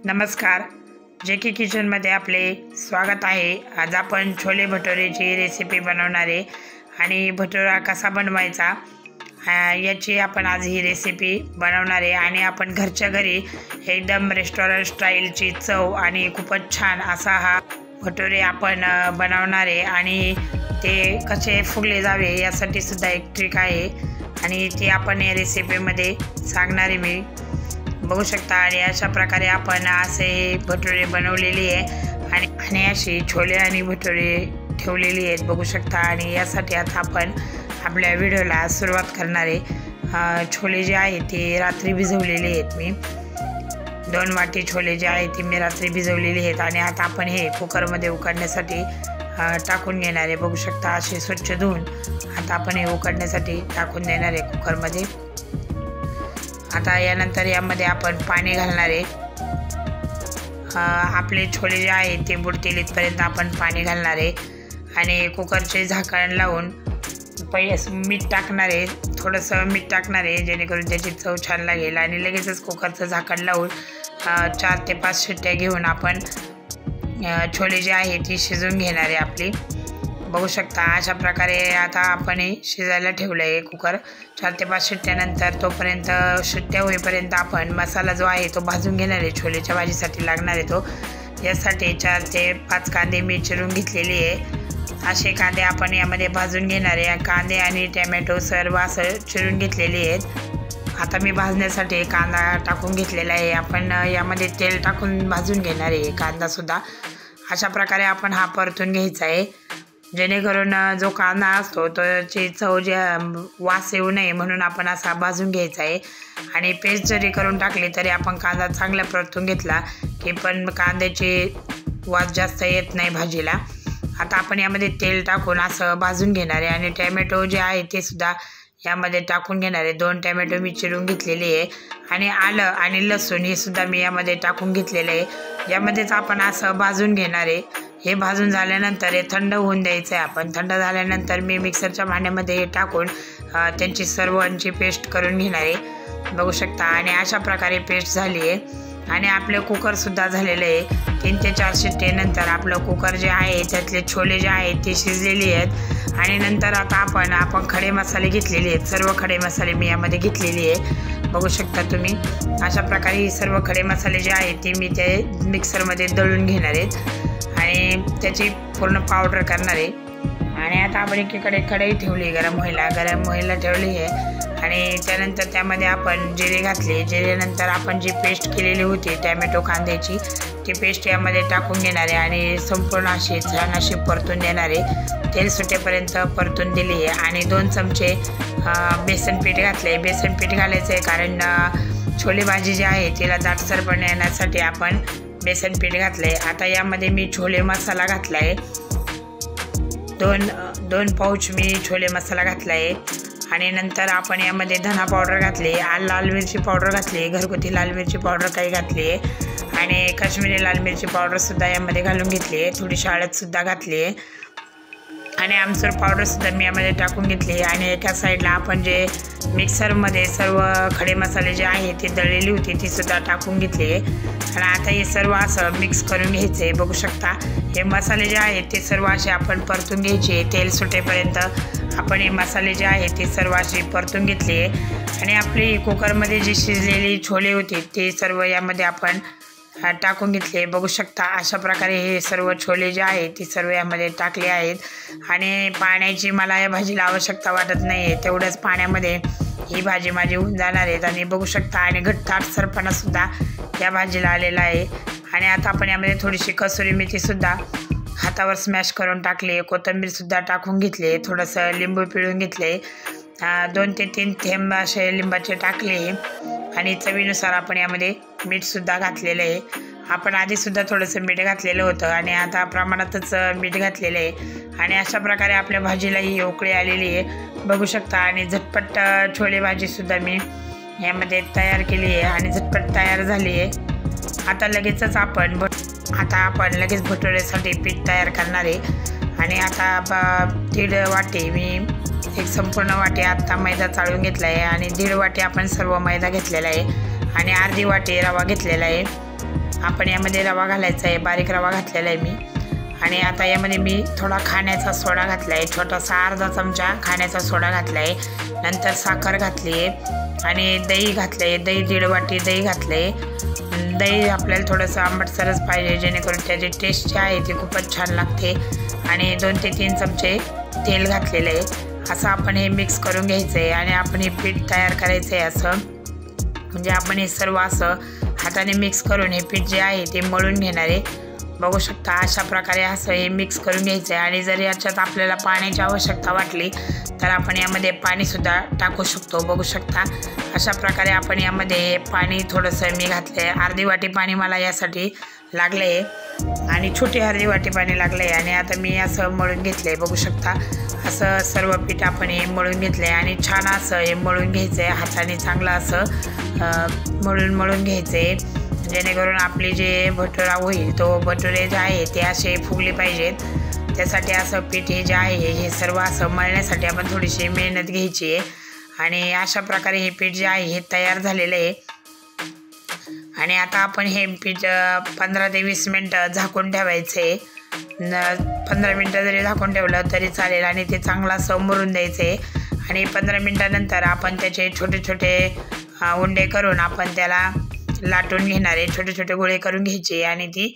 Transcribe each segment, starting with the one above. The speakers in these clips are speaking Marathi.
नमस्कार, जेके किचनमध्ये आपले स्वागत आहे। आज आपण छोले भटुरेची रेसिपी बनवणार आहे आणि भटुरा कसा बनवायचा याची आपण आज ही रेसिपी बनवणार आहे आणि आपण घरच्या घरी एकदम रेस्टॉरंट स्टाईलची चव आणि खूपच छान असा हा भटुरे आपण बनवणार आहे आणि ते कसे फुगले जावे यासाठी सुद्धा एक ट्रिक आहे आणि ती आपण या रेसिपीमध्ये सांगणार आहे मी। बघू शकता आणि अशा प्रकारे आपण असे भटुरे बनवलेली आहे आणि अशी छोले आणि भटुरे ठेवलेली आहेत बघू शकता। आणि यासाठी आता आपण आपल्या व्हिडिओला सुरुवात करणार आहे। छोले जे आहे ते रात्री भिजवलेले आहेत मी 2 वाटी छोले जे आहे ते मी रात्री भिजवलेले आहेत आणि आता आपण हे कुकरमध्ये उकडण्यासाठी टाकून घेणार आहे बघू शकता। असे स्वच्छ धुवून आता आपण हे उकडण्यासाठी टाकून देणार आहे कुकरमध्ये। आता यानंतर यामध्ये आपण पाणी घालणार आहे। आपले छोले जे आहे ते बुडतील इथपर्यंत आपण पाणी घालणार आहे आणि कुकरचे झाकण लावून पहिले मीठ टाकणार आहे, थोडंसं मीठ टाकणार आहे जेणेकरून त्याची चव छान लागेल आणि लगेचच कुकरचं झाकण लावून 4 ते 5 शिट्ट्या घेऊन आपण छोले जे आहे ती शिजवून घेणार आहे आपली। बघू शकता अशा प्रकारे आता आपण हे शिजायला ठेवलं आहे कुकर 4 ते 5 शिट्ट्यानंतर। तोपर्यंत शिट्ट्या होईपर्यंत आपण मसाला जो आहे तो भाजून घेणार आहे। छोलेच्या भाजीसाठी लागणार आहे तो, यासाठी 4 ते 5 कांदे मी चिरून घेतलेले आहे। असे कांदे आपण यामध्ये भाजून घेणार आहे। कांदे आणि टोमॅटो सर्व असं चिरून घेतलेले आहेत। आता मी भाजण्यासाठी कांदा टाकून घेतलेला आहे। आपण यामध्ये तेल टाकून भाजून घेणार आहे कांदासुद्धा। अशा प्रकारे आपण हा परतून घ्यायचा आहे जेणेकरून जो कांदा असतो त्याची चव जे वास येऊ नये म्हणून आपण असा भाजून घ्यायचा आहे। आणि पेस्ट जरी करून टाकली तरी आपण कांदा चांगला परतून घेतला की पण कांद्याची वास जास्त येत नाही भाजीला। आता आपण यामध्ये तेल टाकून असं भाजून घेणार आहे आणि टोमॅटो जे आहे ते सुद्धा यामध्ये टाकून घेणार आहे। 2 टोमॅटो मी चिरून घेतलेले आहे आणि आलं आणि लसूण हे सुद्धा मी यामध्ये टाकून घेतलेलं आहे। यामध्येच आपण असं भाजून घेणार आहे। हे भाजून झाल्यानंतर हे थंड होऊन द्यायचं आहे आपण। थंड झाल्यानंतर मी मिक्सरच्या भांड्यामध्ये हे टाकून त्यांची सर्वांची पेस्ट करून घेणार आहे बघू शकता। आणि अशा प्रकारे पेस्ट झाली आहे आणि आपलं कुकरसुद्धा झालेलं आहे। 3 ते 4 शिट्ट्यानंतर आपलं कुकर जे आहे त्यातले छोले जे आहेत ते शिजलेले आहेत। आणि नंतर आता आपण खडे मसाले घेतलेले आहेत। सर्व खडे मसाले मी यामध्ये घेतलेले आहे बघू शकता तुम्ही। अशा प्रकारे सर्व खडे मसाले जे आहेत ते मी ते मिक्सरमध्ये दळून घेणार आहेत आणि त्याची पूर्ण पावडर करणार आहे। आणि आता आपण एकीकडे कढई ठेवली गरम व्हायला ठेवली आहे आणि त्यानंतर त्यामध्ये आपण जिरे घातले। जिरेनंतर आपण जी पेस्ट केलेली होती टोमॅटो कांद्याची ती पेस्ट यामध्ये टाकून घेणार आहे आणि संपूर्ण अशी छान अशी परतून देणार आहे। तेल सुटेपर्यंत परतून दिली आहे आणि 2 चमचे बेसन पीठ घातले। बेसन पीठ घालायचं आहे कारण छोले भाजी जी आहे तिला दाटसरपणे येण्यासाठी आपण बेसन पीठ घातले। आता यामध्ये मी छोले मसाला घातला आहे। 2 पाऊच मी छोले मसाला घातला आहे आणि नंतर आपण यामध्ये धना पावडर घातली, लाल मिरची पावडर घातली, घरगुती लाल मिरची पावडर काही घातली आहे आणि काश्मीरी लाल मिरची पावडरसुद्धा यामध्ये घालून घेतली आहे। थोडीशी हळदसुद्धा घातली आहे आणि आमचूर पावडरसुद्धा मी यामध्ये टाकून घेतली आणि एका साईडला आपण जे मिक्सरमध्ये सर्व खडे मसाले जे आहे ते दळलेली होती ती सुद्धा टाकून घेतली आहे। आणि आता हे सर्व असं मिक्स करून घ्यायचं आहे बघू शकता। हे मसाले जे आहेत ते सर्व असे आपण परतून घ्यायचे। तेल सुटेपर्यंत आपण हे मसाले जे आहेत ते सर्व असे परतून घेतले आहे आणि आपली कुकरमध्ये जी शिजलेली छोले होते ते सर्व यामध्ये आपण टाकून घेतले बघू शकता। अशा प्रकारे हे सर्व छोले जे आहेत ते सर्व यामध्ये टाकले आहेत आणि पाण्याची मला या भाजीला आवश्यकता वाटत नाही आहे। तेवढ्याच पाण्यामध्ये ही भाजी माझी होऊन जाणार आहेत आणि बघू शकता आणि घट्टसरपणासुद्धा या भाजीला आलेला आहे। आणि आता आपण यामध्ये थोडीशी कसुरी मेथीसुद्धा हातावर स्मॅश करून टाकली, कोथिंबीरसुद्धा टाकून घेतली, थोडंसं लिंबू पिळून घेतले, 2 ते 3 थेंब असे लिंबाचे टाकले आणि चवीनुसार आपण यामध्ये मीठसुद्धा घातलेलं आहे। आपण आधीसुद्धा थोडंसं मीठ घातलेलं होतं आणि आता प्रमाणातच मीठ घातलेलं आहे आणि अशा प्रकारे आपल्या भाजीलाही उकळी आलेली आहे बघू शकता। आणि झटपट छोले भाजीसुद्धा मी यामध्ये तयार केली आहे आणि झटपट तयार झाली आहे। आता आपण लगेच भटुरेसाठी पीठ तयार करणार आहे आणि आता 1.5 वाटी मी एक संपूर्ण वाटी आता मैदा चाळून घेतला आहे आणि 1.5 वाटी आपण सर्व मैदा घेतलेला आहे आणि अर्धी वाटी रवा घेतलेला आहे। आपण यामध्ये रवा घालायचा आहे, बारीक रवा घातलेला आहे मी. आणि आता यामध्ये मी थोडा खाण्याचा सोडा घातला आहे, छोटासा अर्धा चमचा खाण्याचा सोडा घातला आहे. नंतर साखर घातली आहे आणि दही घातलं आहे, दही 1.5 वाटी दही घातलं आहे. दही आपल्याला थोडंसं आंबटसरच पाहिजे, जेणेकरून त्याची टेस्ट जी आहे ती खूपच छान लागते. आणि 2 ते 3 चमचे तेल घातलेलं आहे. असं आपण हे मिक्स करून घ्यायचं आहे आणि आपण हे पीठ तयार करायचं आहे. असं म्हणजे आपण हे सर्व असं हाताने मिक्स करून हे पीठ जे आहे ते मळून घेणार आहे. बघू शकता अशा प्रकारे असं हे मिक्स करून घ्यायचं आहे. आणि जर याच्यात आपल्याला पाण्याची आवश्यकता वाटली तर आपण यामध्ये पाणीसुद्धा टाकू शकतो. बघू शकता अशा प्रकारे आपण यामध्ये पाणी थोडंसं मी घातलं आहे. अर्धी वाटी पाणी मला यासाठी लागलं आहे आणि छोटी अर्धी वाटी पाणी लागलं आहे. आणि आता मी असं मळून घेतलं आहे. बघू शकता असं सर्व पीठ आपण हे मळून घेतलं आहे आणि छान असं हे मळून घ्यायचं आहे. हाताने चांगलं असं मळून घ्यायचं आहे, जेणेकरून आपले जे भटुरा होईल तो भटुरे जे आहे ते असे फुगले पाहिजेत. त्यासाठी असं पीठ हे जे आहे हे सर्व असं मळण्यासाठी आपण थोडीशी मेहनत घ्यायची आहे. आणि अशा प्रकारे हे पीठ जे आहे हे तयार झालेलं आहे. आणि आता आपण हे पीठ 15 ते 20 मिनटं झाकून ठेवायचं आहे. 15 मिनटं जरी झाकून ठेवलं तरी चालेल आणि ते चांगलं असं मुरून द्यायचं आहे. आणि 15 मिनटानंतर आपण त्याचे छोटे छोटे उंडे करून आपण त्याला लाटून घेणार आहे. छोटे छोटे गोळे करून घ्यायचे आणि ती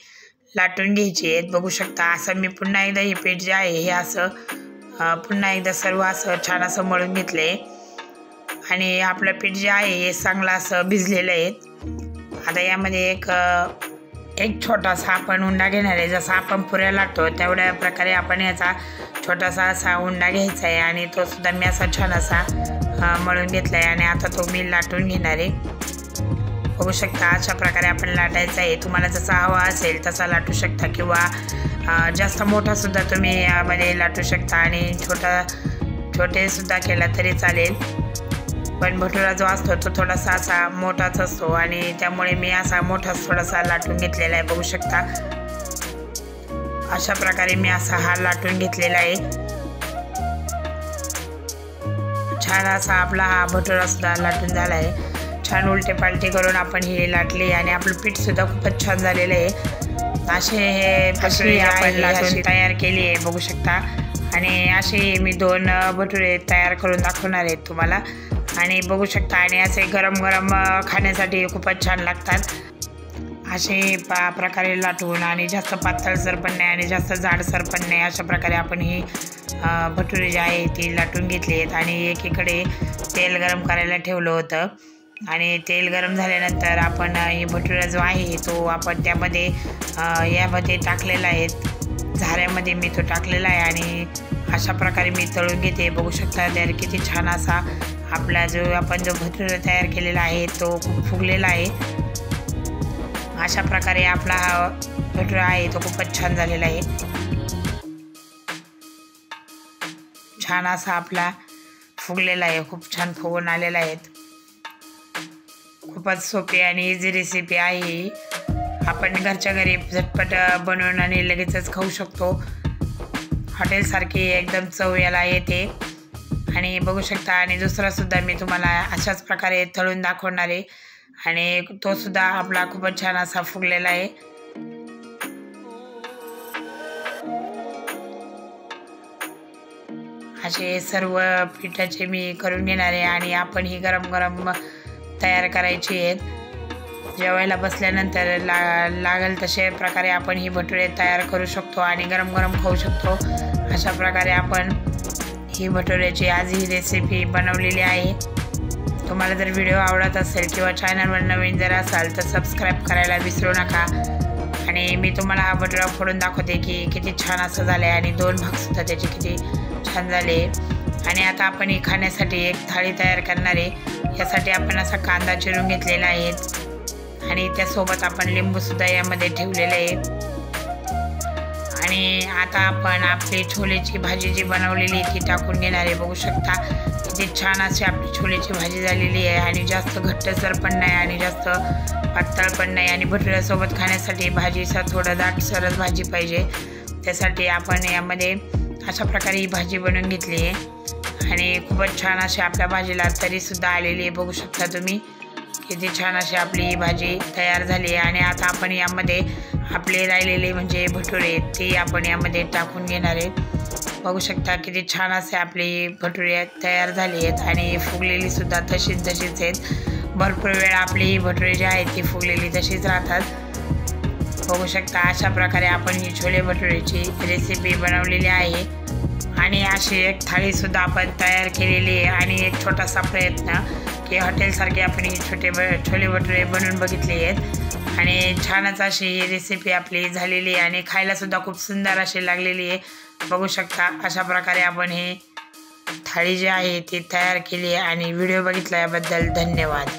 लाटून घ्यायची आहेत. बघू शकता असं मी पुन्हा एकदा हे पीठ जे आहे हे असं पुन्हा एकदा सर्व असं छान असं मळून घेतलं आहे. आणि आपलं पीठ जे आहे हे चांगलं असं भिजलेलं आहे. आता यामध्ये एक छोटासा आपण उंडा घेणार आहे. जसा आपण पुऱ्या लाटतो तेवढ्या प्रकारे आपण याचा छोटासा असा उंडा घ्यायचा आहे आणि तो सुद्धा मी असा छान असा मळून घेतला आहे. आणि आता तो मी लाटून घेणार आहे. बघू शकता अशा प्रकारे आपण लाटायचा आहे. तुम्हाला जसा हवा असेल तसा लाटू शकता किंवा जास्त मोठासुद्धा तुम्ही यामध्ये लाटू शकता आणि छोटेसुद्धा केला तरी चालेल. पण भटुरा जो असतो तो थोडासा असा मोठाच असतो आणि त्यामुळे मी असा मोठाच थोडासा लाटून घेतलेला आहे. बघू शकता अशा प्रकारे मी असा हा लाटून घेतलेला आहे. छान असा आपला हा भटुरासुद्धा लाटून झाला आहे. छान उलटे पालटे करून आपण हे लाटले आणि आपलं पीठसुद्धा खूपच छान झालेलं आहे. असे हे भटुरे आपण लाटून तयार केली आहे. बघू शकता आणि असे मी 2 भटुरे तयार करून दाखवणार आहेत तुम्हाला. आणि बघू शकता आणि असे गरम गरम खाण्यासाठी खूपच छान लागतात. असे प्रकारे लाटून आणि जास्त पातळसर पण नाही आणि जास्त जाडसर पण नाही अशा प्रकारे आपण ही भटुरे जे आहे ती लाटून घेतली आहेत. आणि एकीकडे तेल गरम करायला ठेवलं होतं आणि तेल गरम झाल्यानंतर आपण हे भटुरा जो आहे तो आपण त्यामध्ये यामध्ये टाकलेला आहे. झाऱ्यामध्ये मी तो टाकलेला आहे आणि अशा प्रकारे मी तळून घेते. बघू शकता तर किती छान असा आपला आपण जो भटुरा तयार केलेला आहे तो खूप फुगलेला आहे. अशा प्रकारे आपला हा भटुरा आहे तो खूपच छान झालेला आहे. छान असा आपला फुगलेला आहे, खूप छान फुगून आलेला आहे. खूपच सोपी आणि इझी रेसिपी आहे. आपण घरच्या घरी झटपट बनवून आणि लगेचच खाऊ शकतो. हॉटेलसारखी एकदम चव याला येते. आणि बघू शकता आणि दुसरासुद्धा मी तुम्हाला अशाच प्रकारे तळून दाखवणार आहे आणि तो सुद्धा आपला खूपच छान असा फुगलेला आहे. असे सर्व पिठाचे मी करून घेणार आहे आणि आपण ही गरम गरम तयार करायची आहेत. जेवायला बसल्यानंतर लागेल तसे प्रकारे आपण ही भटुरे तयार करू शकतो आणि गरम गरम खाऊ शकतो. अशा प्रकारे आपण ही भटुऱ्याची आज ही रेसिपी बनवलेली आहे. तुम्हाला जर व्हिडिओ आवडत असेल किंवा चॅनलवर नवीन जर असाल तर सबस्क्राईब करायला विसरू नका. आणि मी तुम्हाला हा भटुरा फोडून दाखवते की किती छान असं झालं आहे आणि 2 भागसुद्धा त्याचे किती छान झाले. आणि आता आपण ही खाण्यासाठी एक थाळी तयार करणार आहे. यासाठी आपण असा कांदा चिरून घेतलेला आहे आणि त्यासोबत आपण लिंबूसुद्धा यामध्ये ठेवलेलं आहे. आणि आता आपण आपली छोलेची भाजी जी बनवलेली ती टाकून घेणार आहे. बघू शकता किती छान अशी आपली छोलेची भाजी झालेली आहे आणि जास्त घट्टसर पण नाही आणि जास्त पातळ पण नाही. आणि भटुऱ्यासोबत खाण्यासाठी भाजीचा थोडं दाटसरच भाजी पाहिजे. त्यासाठी आपण यामध्ये अशा प्रकारे ही भाजी बनवून घेतली आहे आणि खूपच छान अशी आपल्या भाजीला तरीसुद्धा आलेली आहे. बघू शकता तुम्ही किती छान अशी आपली भाजी तयार झाली आहे। आणि आता आपण यामध्ये आपले राहिलेले म्हणजे भटुरे ते आपण यामध्ये टाकून घेणार आहे। बघू शकता किती छान असे आपली भटुरे तयार झाली आहेत आणि फुगलेली सुद्धा तशीच आहेत। भरपूर वेळ आपली भटुरे जे आहेत ती फुगलेली तशीच राहतात। बघू शकता अशा प्रकारे आपण ही छोले भटुरेची रेसिपी बनवलेली आहे आणि अशी एक थाळी सुद्धा आपण तयार केलेली आहे। आणि एक छोटासा प्रयत्न की हॉटेलसारखे आपण ही छोले भटुरे बनवून बघितले आहेत आणि छानच अशी ही रेसिपी आपली झालेली आहे आणि खायला सुद्धा खूप सुंदर अशी लागलेली आहे। बघू शकता अशा प्रकारे आपण ही थाळी जी आहे ती तयार केली आहे आणि व्हिडिओ बघितल्याबद्दल धन्यवाद।